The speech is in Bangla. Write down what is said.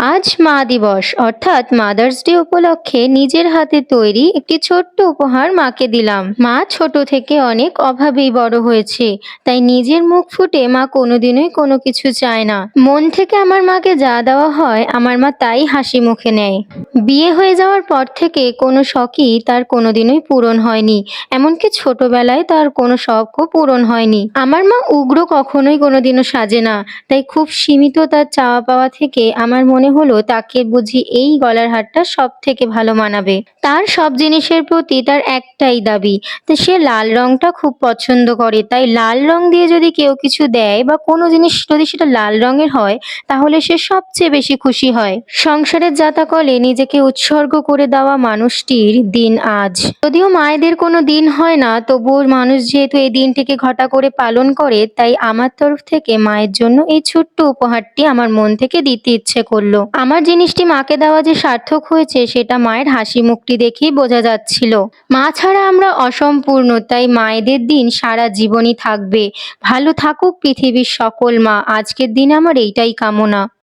আজ মা দিবস অর্থাৎ মাদার্স ডে উপলক্ষে নিজের হাতে তৈরি একটি ছোট্ট উপহার মাকে দিলাম। মা ছোট থেকে অনেক অভাবেই বড় হয়েছে, তাই নিজের মুখ ফুটে মা কোনোদিনই কোনো কিছু চায় না। মন থেকে আমার মাকে যা দেওয়া হয় আমার মা তাই হাসি মুখে নেয়। বিয়ে হয়ে যাওয়ার পর থেকে কোনো শখই তার কোনোদিনই পূরণ হয়নি, এমনকি ছোটবেলায় তার কোনো শখও পূরণ হয়নি। আমার মা উগ্র কখনোই কোনোদিনও সাজে না, তাই খুব সীমিত তার চাওয়া পাওয়া থেকে আমার মনে হলো তাকে বুঝি এই গলার হারটা সব থেকে ভালো মানাবে। তার সব জিনিসের প্রতি তার একটাই দাবি, তো সে লাল রংটা খুব পছন্দ করে, তাই লাল রং দিয়ে যদি কেউ কিছু দেয় বা কোনো জিনিস যদি সেটা লাল রঙের হয় তাহলে সে সবচেয়ে বেশি খুশি হয়। সংসারের জাতাকলে নিজেকে উৎসর্গ করে দেওয়া মানুষটির দিন আজ। যদিও মায়েদের কোনো দিন হয় না, তবুও মানুষ যেহেতু এই দিনটিকে ঘটা করে পালন করে, তাই আমার তরফ থেকে মায়ের জন্য এই ছোট্ট উপহারটি আমার মন থেকে দিতে ইচ্ছে করলো। আমার জিনিসটি মাকে দেওয়া যে সার্থক হয়েছে সেটা মায়ের হাসি মুখটি দেখেই বোঝা যাচ্ছিল। মা ছাড়া আমরা অসম্পূর্ণ, তাই মায়েদের দিন সারা জীবনই থাকবে। ভালো থাকুক পৃথিবীর সকল মা, আজকের দিনে আমার এইটাই কামনা।